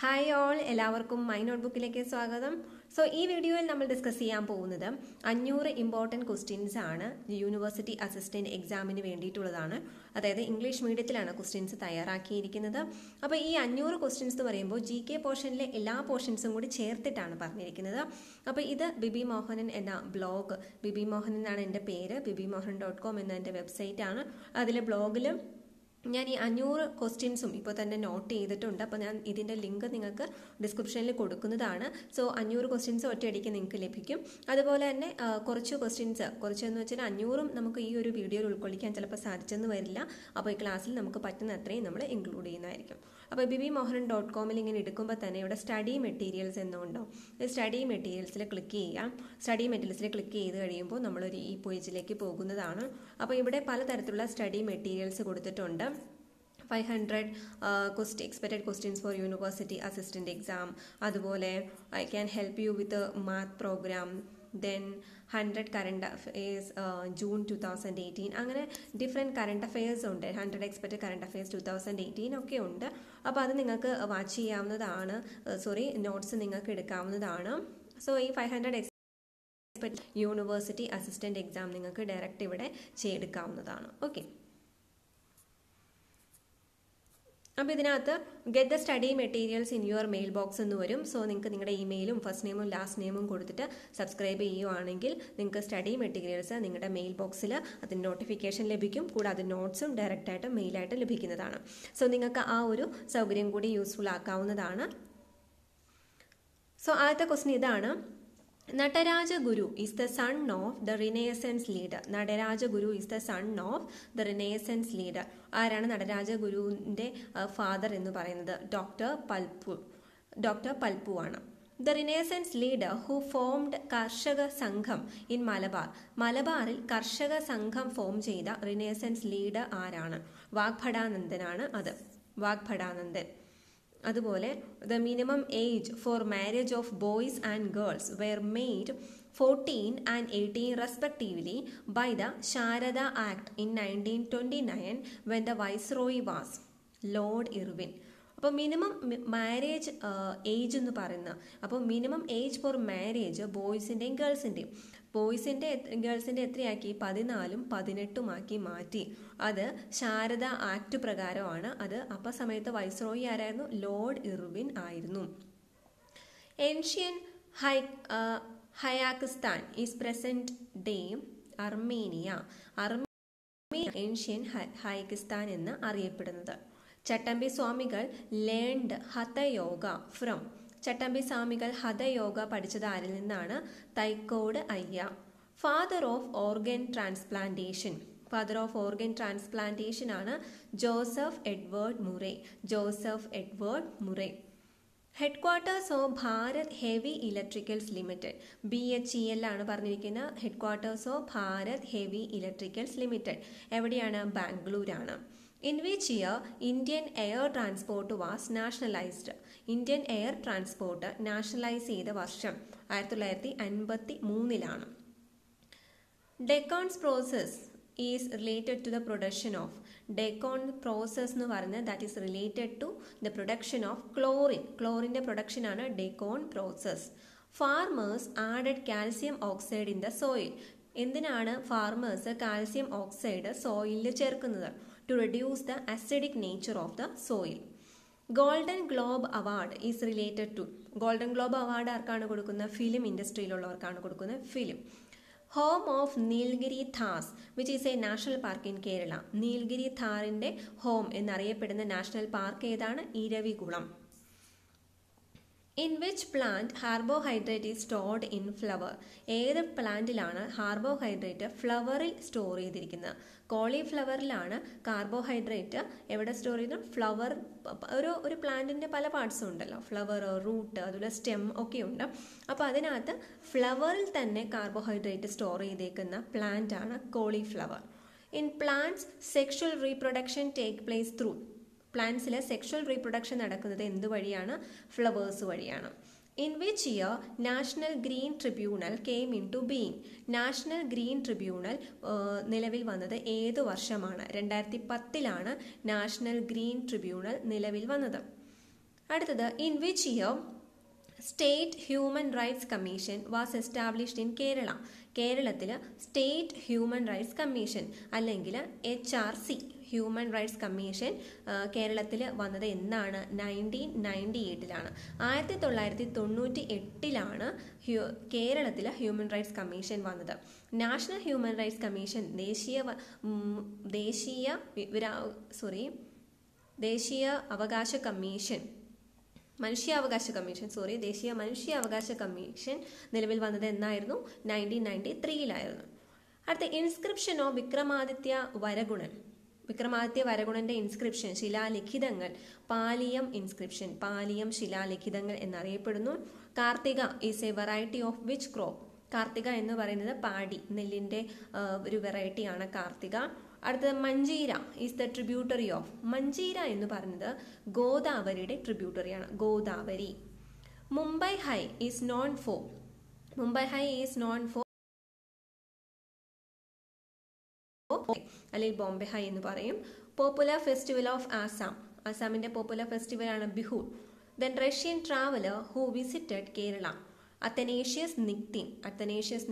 Hi all, എല്ലാവർക്കും my നോട്ട്ബുക്കിലേക്ക് സ്വാഗതം. So ഈ വീഡിയോയിൽ നമ്മൾ ഡിസ്കസ് ചെയ്യാൻ പോകുന്നത് 500 ഇമ്പോർട്ടൻറ്റ് ക്വസ്റ്റ്യൻസ് ആണ് യൂണിവേഴ്സിറ്റി അസിസ്റ്റൻറ്റ് എക്സാമിന് വേണ്ടിയിട്ടുള്ളതാണ്. അതായത് ഇംഗ്ലീഷ് മീഡിയത്തിലാണ് ക്വസ്റ്റ്യൻസ് തയ്യാറാക്കിയിരിക്കുന്നത്. അപ്പോൾ ഈ 500 ക്വസ്റ്റ്യൻസ് എന്ന് പറയുമ്പോൾ GK പോർഷനിലെ എല്ലാ പോർഷൻസും കൂടി ചേർത്തിട്ടാണ് പറഞ്ഞിരിക്കുന്നത്. അപ്പോൾ ഇത് ബിബി മോഹനൻ എന്ന ബ്ലോഗ്, ബിബി മോഹനൻ എന്നാണ് എൻ്റെ പേര്, bibimohan.com എന്ന എൻ്റെ വെബ്സൈറ്റാണ്. അതിലെ ബ്ലോഗിൽ ഞാൻ ഈ 500 ക്വസ്റ്റ്യൻസും ഇപ്പോൾ തന്നെ നോട്ട് ചെയ്തിട്ടുണ്ട്. അപ്പോൾ ഞാൻ ഇതിൻ്റെ ലിങ്ക് നിങ്ങൾക്ക് ഡിസ്ക്രിപ്ഷനിൽ കൊടുക്കുന്നതാണ്. സോ 500 ക്വസ്റ്റ്യൻസ് ഒറ്റയടിക്ക് നിങ്ങൾക്ക് ലഭിക്കും. അതുപോലെ തന്നെ കുറച്ചെന്ന് വെച്ചാൽ 500 നമുക്ക് ഈ ഒരു വീഡിയോയിൽ ഉൾക്കൊള്ളിക്കാൻ ചിലപ്പോൾ സാധിച്ചെന്ന് വരില്ല. അപ്പോൾ ഈ ക്ലാസ്സിൽ നമുക്ക് പറ്റുന്ന അത്രയും നമ്മൾ ഇൻക്ലൂഡ് ചെയ്യുന്നതായിരിക്കും. അപ്പോൾ bibimohan.com ഇങ്ങനെ എടുക്കുമ്പോൾ തന്നെ ഇവിടെ സ്റ്റഡി മെറ്റീരിയൽസ് എന്നുണ്ടോ, സ്റ്റഡി മെറ്റീരിയൽസിൽ ക്ലിക്ക് ചെയ്യാം. സ്റ്റഡി മെറ്റീരിയൽസിൽ ക്ലിക്ക് ചെയ്ത് കഴിയുമ്പോൾ നമ്മളൊരു ഈ പേജിലേക്ക് പോകുന്നതാണ്. അപ്പോൾ ഇവിടെ പലതരത്തിലുള്ള സ്റ്റഡി മെറ്റീരിയൽസ് കൊടുത്തിട്ടുണ്ട്. 500 expected questions for university assistant exam. അതുപോലെ I can help you with a math program. Then 100 current affairs June 2018. അങ്ങനെ ഡിഫറെൻറ്റ് കറണ്ട് അഫെയർസ് ഉണ്ട്. 100 എക്സ്പെക്റ്റഡ് കറണ്ട് അഫെയർസ് 2018 ഒക്കെ ഉണ്ട്. അപ്പോൾ അത് നിങ്ങൾക്ക് വാച്ച് ചെയ്യാവുന്നതാണ്. നോട്ട്സ് നിങ്ങൾക്ക് എടുക്കാവുന്നതാണ്. സോ ഈ 500 യൂണിവേഴ്സിറ്റി അസിസ്റ്റൻറ്റ് എക്സാം നിങ്ങൾക്ക് ഡയറക്റ്റ് ഇവിടെ ചെയ്തെടുക്കാവുന്നതാണ്. ഓക്കെ, അപ്പോൾ ഇതിനകത്ത് get the study materials in your mail box എന്ന് വരും. സോ നിങ്ങൾക്ക് നിങ്ങളുടെ ഇമെയിലും ഫസ്റ്റ് നെയിമും ലാസ്റ്റ് നെയിമും കൊടുത്തിട്ട് സബ്സ്ക്രൈബ് ചെയ്യുവാണെങ്കിൽ നിങ്ങൾക്ക് സ്റ്റഡി മെറ്റീരിയൽസ് നിങ്ങളുടെ മെയിൽ ബോക്സിൽ അതിന് നോട്ടിഫിക്കേഷൻ ലഭിക്കും. കൂടാതെ നോട്ട്സും ഡയറക്റ്റായിട്ട് മെയിലായിട്ട് ലഭിക്കുന്നതാണ്. സോ നിങ്ങൾക്ക് ആ ഒരു സൗകര്യം കൂടി യൂസ്ഫുൾ ആക്കാവുന്നതാണ്. സോ ആദ്യത്തെ ക്വസ്റ്റ്യൻ ഇതാണ്. Natarajaguru is the son of the renaissance leader. Natarajaguru is the son of the renaissance leader. ആരാണ് നടരാജഗുരുവിൻ്റെ ഫാദർ എന്ന് പറയുന്നത്? ഡോക്ടർ പൽപ്പു ആണ്. The renaissance leader who formed കർഷക സംഘം ഇൻ മലബാർ. മലബാറിൽ കർഷക സംഘം ഫോം ചെയ്ത റിനേസൻസ് ലീഡർ ആരാണ്? വാഗ്ഭടാനന്ദനാണ്. വാഗ്ഭടാനന്ദൻ. അതുപോലെ the minimum age for marriage of boys and girls were made 14 and 18 respectively by the Sharada Act in 1929 when the Viceroy was Lord Irwin. അപ്പോൾ minimum marriage age എന്ന് പറയുന്ന, അപ്പോൾ മിനിമം ഏജ് ഫോർ മാരേജ് ബോയ്സിൻ്റെയും ഗേൾസിൻ്റെ എത്രയാക്കി? 14ഉം 18ഉം മാറ്റി. അത് Sharada act പ്രകാരമാണ് അത്. അപ്പോൾ സമയത്ത് വൈസ്രോയി ആരായിരുന്നു? ലോർഡ് ഇർവിൻ ആയിരുന്നു. Ancient Hayastan is present day Armenia. Ancient Hayastan എന്ന് അറിയപ്പെടുന്നത്. ചട്ടമ്പി സ്വാമികൾ ലേൺഡ് ഹതയോഗ ഫ്രം. ചട്ടമ്പി സ്വാമികൾ ഹതയോഗ പഠിച്ചത് ആരിൽ നിന്നാണ്? Thycaud Ayya. Father of organ transplantation ആണ് Joseph Edward Murray. Headquarters of Bharat Heavy Electricals Limited. BHEL ആണ് പറഞ്ഞിരിക്കുന്നത്. Headquarters of Bharat Heavy Electricals Limited എവിടെയാണ്? ബാംഗ്ലൂരാണ്. In which year Indian Air Transport was nationalized? Indian air transport nationalise ചെയ്ത വർഷം 1953. Deacon's process is related to the production of. Deacon process എന്ന് പറയുന്നത് that is related to the production of ക്ലോറിൻ്റെ പ്രൊഡക്ഷനാണ് Deacon process. Farmers added calcium oxide in the soil. എന്തിനാണ് farmers calcium oxide സോയിലിൽ ചേർക്കുന്നത്? To reduce the acidic nature of the soil. Golden Globe Award is related to. Golden Globe Award ആർക്കാണ് കൊടുക്കുന്നത്? Film ഇൻഡസ്ട്രിയിലുള്ളവർക്കാണ് കൊടുക്കുന്നത്. Film. Home of Nilgiri Thars which is a national park in Kerala. Nilgiri ഥാറിൻ്റെ home എന്നറിയപ്പെടുന്ന national park ഏതാണ്? Eravikulam. In which plant carbohydrate is stored in flower? ഏത് പ്ലാന്റിലാണ് carbohydrate ഫ്ലവറിൽ store ചെയ്തിരിക്കുന്നത്? കോളിഫ്ലവറിലാണ് carbohydrate എവിടെ store ചെയ്തു? ഫ്ലവർ. ഒരു പ്ലാന്റിൻ്റെ പല പാർട്സും ഉണ്ടല്ലോ, ഫ്ലവർ, റൂട്ട്, അതുപോലെ സ്റ്റെം ഒക്കെ ഉണ്ട്. അപ്പോൾ അതിനകത്ത് ഫ്ലവറിൽ തന്നെ കാർബോഹൈഡ്രേറ്റ് സ്റ്റോർ ചെയ്തേക്കുന്ന പ്ലാന്റ് ആണ് cauliflower. In plants sexual reproduction take place through. പ്ലാന്റ്സിൽ സെക്ഷൽ റീപ്രൊഡക്ഷൻ നടക്കുന്നത് എന്ത് വഴിയാണ്? ഫ്ലവേഴ്സ് വഴിയാണ്. In which year national green tribunal came into being. National green tribunal നിലവിൽ വന്നത് ഏത് വർഷമാണ്? 2010 നാഷണൽ ഗ്രീൻ ട്രിബ്യൂണൽ നിലവിൽ വന്നത്. അടുത്തത് in which year state human rights commission was established in Kerala. കേരളത്തിൽ സ്റ്റേറ്റ് ഹ്യൂമൻ റൈറ്റ്സ് കമ്മീഷൻ അല്ലെങ്കിൽ HRC ഹ്യൂമൻ റൈറ്റ്സ് കമ്മീഷൻ കേരളത്തിൽ വന്നത് എന്നാണ്? 1998 1998 കേരളത്തിൽ ഹ്യൂമൻ റൈറ്റ്സ് കമ്മീഷൻ വന്നത്. നാഷണൽ ഹ്യൂമൻ റൈറ്റ്സ് കമ്മീഷൻ ദേശീയ അവകാശ കമ്മീഷൻ ദേശീയ മനുഷ്യാവകാശ കമ്മീഷൻ നിലവിൽ വന്നത് എന്നായിരുന്നു? 1993. അടുത്ത ഇൻസ്ക്രിപ്ഷൻ ഓഫ് വിക്രമാദിത്യ വരഗുണന്റെ ഇൻസ്ക്രിപ്ഷൻ ശിലാലിഖിതങ്ങൾ പാലിയം ഇൻസ്ക്രിപ്ഷൻ, പാലിയം ശിലാലിഖിതങ്ങൾ എന്നറിയപ്പെടുന്നു. Karthika is a variety of which crop. Karthika എന്ന് പറയുന്നത് പാടി നെല്ലിന്റെ ഒരു വെറൈറ്റിയാണ് കാർത്തിക. അടുത്തത് Manjira is the tributary of. Manjira എന്ന് പറയുന്നത് ഗോദാവരിയുടെ ട്രിബ്യൂട്ടറിയാണ്, Godavari. Mumbai high is known for അല്ലെങ്കിൽ ബോംബെ ഹൈ എന്ന് പറയും. Popular festival of Assam. ആസാമിന്റെ പോപ്പുലർ ഫെസ്റ്റിവൽ ആണ് Bihu. Then Russian traveller who visited Kerala. Athanasius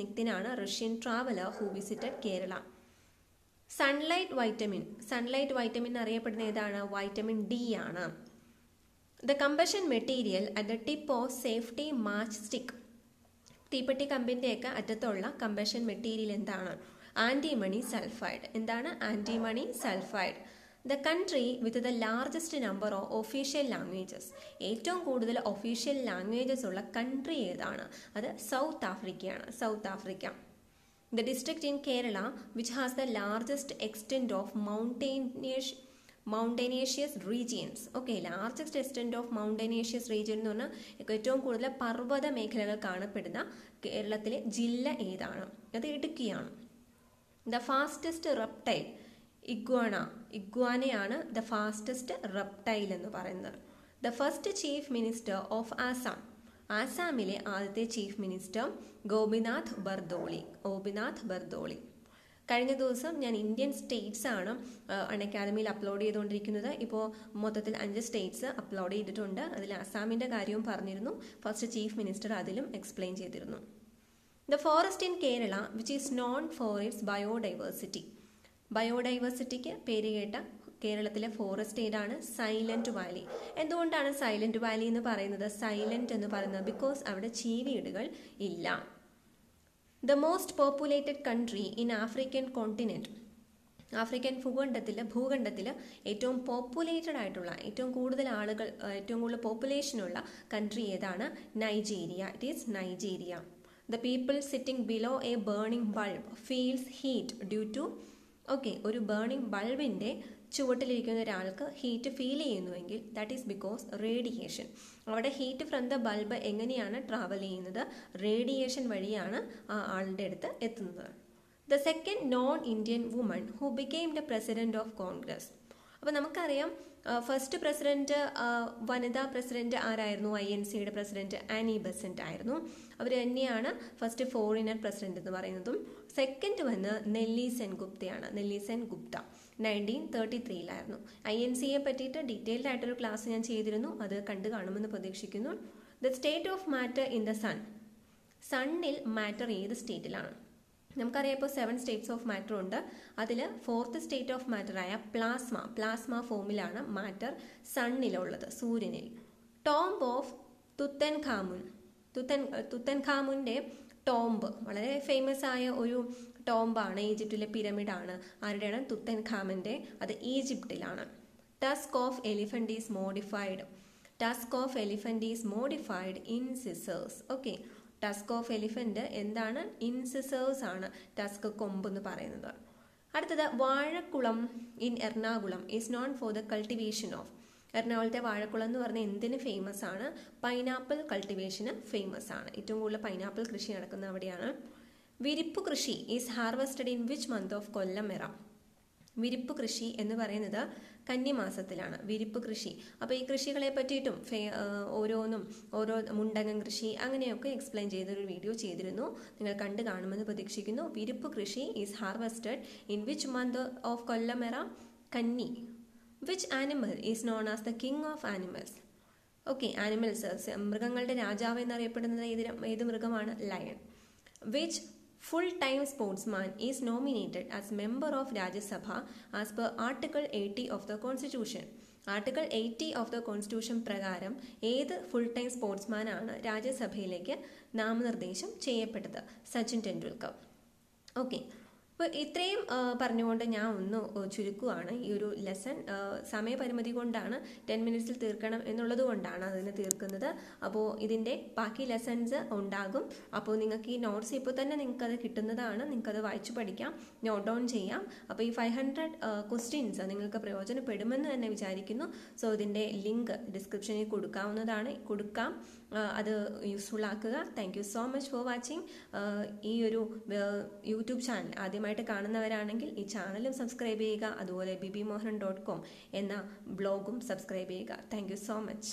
Nikitin ആണ് Russian traveller who visited Kerala. Sunlight vitamin അറിയപ്പെടുന്ന ഏതാണ്? വൈറ്റമിൻ ഡി ആണ്. The combustion material at the tip of safety match stick. തീപ്പെട്ടി കമ്പിന്റെയൊക്കെ അറ്റത്തുള്ള കമ്പഷൻ മെറ്റീരിയൽ എന്താണ്? Antimony sulphide. എന്താണ്? Antimony sulphide. The country with the largest number of official languages. ഏറ്റവും കൂടുതൽ ഒഫീഷ്യൽ ലാംഗ്വേജസ് ഉള്ള കൺട്രി ഏതാണ്? അത് സൗത്ത് ആഫ്രിക്കയാണ്, South Africa. The district in Kerala which has the largest extent of mountainous regions. Okay, largest extent of mountainous region എന്ന് പറഞ്ഞാൽ ഏറ്റവും കൂടുതൽ പർവ്വത മേഖലകൾ കാണപ്പെടുന്ന കേരളത്തിലെ ജില്ല ഏതാണ്? അത് ഇടുക്കിയാണ്. The fastest reptile ഇഗ്വാനയാണ് the fastest reptile എന്ന് പറയുന്നത്. The first chief minister of Assam. ആസാമിലെ ആദ്യത്തെ ചീഫ് മിനിസ്റ്റർ ഗോപിനാഥ് ബർദോളി. കഴിഞ്ഞ ദിവസം ഞാൻ ഇന്ത്യൻ സ്റ്റേറ്റ്സ് ആണ് അക്കാദമിയിൽ അപ്ലോഡ് ചെയ്തുകൊണ്ടിരിക്കുന്നത്. ഇപ്പോൾ മൊത്തത്തിൽ 5 സ്റ്റേറ്റ്സ് അപ്ലോഡ് ചെയ്തിട്ടുണ്ട്. അതിൽ ആസാമിന്റെ കാര്യവും പറഞ്ഞിരുന്നു, ഫസ്റ്റ് ചീഫ് മിനിസ്റ്റർ അതിലും എക്സ്പ്ലെയിൻ ചെയ്തിരുന്നു. The forest in Kerala which is known for its ബയോഡൈവേഴ്സിറ്റിക്ക് പേരുകേട്ട കേരളത്തിലെ ഫോറസ്റ്റ് ഏതാണ്? Silent valley. എന്തുകൊണ്ടാണ് സൈലന്റ് വാലി എന്ന് പറയുന്നത്? സൈലന്റ് എന്ന് പറയുന്നത് ബിക്കോസ് അവിടെ ചീവീടുകൾ ഇല്ല. The most populated country in African continent. African ഭൂഖണ്ഡത്തിൽ ഏറ്റവും പോപ്പുലേറ്റഡ് ആയിട്ടുള്ള, ഏറ്റവും കൂടുതൽ പോപ്പുലേഷനുള്ള കൺട്രി ഏതാണ്? Nigeria. It is Nigeria. The people sitting below a burning bulb feels heat due to. ഒരു ബേണിംഗ് ബൾബിന്റെ ചുവട്ടിലിരിക്കുന്ന ഒരാൾക്ക് ഹീറ്റ് ഫീൽ ചെയ്യുന്നുവെങ്കിൽ ദാറ്റ് ഈസ് ബിക്കോസ് റേഡിയേഷൻ. അവിടെ ഹീറ്റ് ഫ്രം ദ ബൾബ് എങ്ങനെയാണ് ട്രാവൽ ചെയ്യുന്നത്? റേഡിയേഷൻ വഴിയാണ് ആ ആളുടെ അടുത്ത് എത്തുന്നത്. The second non Indian woman who became the president of Congress. അപ്പോൾ നമുക്കറിയാം ഫസ്റ്റ് പ്രസിഡന്റ് വനിതാ പ്രസിഡന്റ് ആരായിരുന്നു? INCയുടെ പ്രസിഡന്റ് ആനി ബെസന്റ് ആയിരുന്നു. അവർ തന്നെയാണ് ഫസ്റ്റ് ഫോറിനർ പ്രസിഡന്റ് എന്ന് പറയുന്നതും. സെക്കൻഡ് വന്ന് നെല്ലി സെൻ ഗുപ്ത 1933 INCയെ പറ്റിയിട്ട് ഡീറ്റെയിൽഡ് ആയിട്ടൊരു ക്ലാസ് ഞാൻ ചെയ്തിരുന്നു, അത് കണ്ടു കാണുമെന്ന് പ്രതീക്ഷിക്കുന്നു. The state of matter in the സണ്ണിൽ മാറ്റർ ഏത് സ്റ്റേറ്റിലാണ്? നമുക്കറിയാം ഇപ്പോൾ 7 സ്റ്റേറ്റ്സ് ഓഫ് മാറ്റർ ഉണ്ട്. അതിൽ 4th സ്റ്റേറ്റ് ഓഫ് മാറ്റർ ആയ പ്ലാസ്മ ഫോമിലാണ് മാറ്റർ സണ്ണിലുള്ളത്, സൂര്യനിൽ. ടോംബ് ഓഫ് തുത്തൻഖാമുന്റെ ടോംബ് വളരെ ഫേമസ് ആയ ഒരു ടോംബാണ്, ഈജിപ്തിലെ പിരമിഡാണ്. ആരുടെയാണ്? തുത്തൻഖാമന്റെ. അത് ഈജിപ്തിലാണ്. Tusk of elephant is modified incisors. Tusk of elephant എന്താണ്? ഇൻസിസേഴ്സ് ആണ് ടസ്ക് കൊമ്പ് എന്ന് പറയുന്നത്. അടുത്തത് Vazhakulam in Ernakulam is known for the cultivation of. എറണാകുളത്തെ വാഴക്കുളം എന്ന് പറഞ്ഞാൽ എന്തിന് ഫേമസ് ആണ്? പൈനാപ്പിൾ കൾട്ടിവേഷന് ഫേമസ് ആണ്. ഏറ്റവും കൂടുതൽ പൈനാപ്പിൾ കൃഷി നടക്കുന്ന അവിടെയാണ്. വിരിപ്പ് കൃഷി is harvested in which month of Kollam era. വിരിപ്പ് കൃഷി എന്ന് പറയുന്നത് കന്നിമാസത്തിലാണ് വിരിപ്പ് കൃഷി. അപ്പോൾ ഈ കൃഷികളെ പറ്റിയിട്ടും ഓരോ മുണ്ടകം കൃഷി അങ്ങനെയൊക്കെ എക്സ്പ്ലെയിൻ ചെയ്തൊരു വീഡിയോ ചെയ്തിരുന്നു, നിങ്ങൾ കണ്ടു കാണുമെന്ന് പ്രതീക്ഷിക്കുന്നു. വിരിപ്പ് കൃഷി is harvested in which month of Kollam era? കന്നി. Which animal is known as the king of animals? Okay, animals, മൃഗങ്ങളുടെ രാജാവ് എന്നറിയപ്പെടുന്നത് ഏത് മൃഗമാണ്? Lion. Which full-time sportsman is nominated as member of Rajya Sabha as per Article 80 of the Constitution. Article 80 of the constitution പ്രകാരം ഏത് full time sportsman ആണ് രാജ്യസഭയിലേക്ക് നാമനിർദ്ദേശം ചെയ്യപ്പെട്ടത്? സച്ചിൻ ടെണ്ടുൽക്കർ. ഓക്കെ, അപ്പോൾ ഇത്രയും പറഞ്ഞുകൊണ്ട് ഞാൻ ഒന്ന് ചുരുക്കുവാണ് ഈ ഒരു ലെസൺ. സമയപരിമിതി കൊണ്ടാണ് 10 മിനിറ്റ്സിൽ തീർക്കണം എന്നുള്ളത് കൊണ്ടാണ് അതിന് തീർക്കുന്നത്. അപ്പോൾ ഇതിൻ്റെ ബാക്കി ലെസൺസ് ഉണ്ടാകും. അപ്പോൾ നിങ്ങൾക്ക് ഈ നോട്ട്സ് ഇപ്പോൾ തന്നെ നിങ്ങൾക്കത് കിട്ടുന്നതാണ്, നിങ്ങൾക്കത് വായിച്ചു പഠിക്കാം, നോട്ട് ഡൗൺ ചെയ്യാം. അപ്പോൾ ഈ 500 ക്വസ്റ്റ്യൻസ് നിങ്ങൾക്ക് പ്രയോജനപ്പെടുമെന്ന് തന്നെ വിചാരിക്കുന്നു. സോ ഇതിൻ്റെ ലിങ്ക് ഡിസ്ക്രിപ്ഷനിൽ കൊടുക്കാം. അത് യൂസ്ഫുൾ ആക്കുക. Thank you so much for watching. ഈ ഒരു യൂട്യൂബ് ചാനൽ ആദ്യമായിട്ട് കാണുന്നവരാണെങ്കിൽ ഈ ചാനലും സബ്സ്ക്രൈബ് ചെയ്യുക. അതുപോലെ bbmohan.com എന്ന ബ്ലോഗും സബ്സ്ക്രൈബ് ചെയ്യുക. Thank you so much.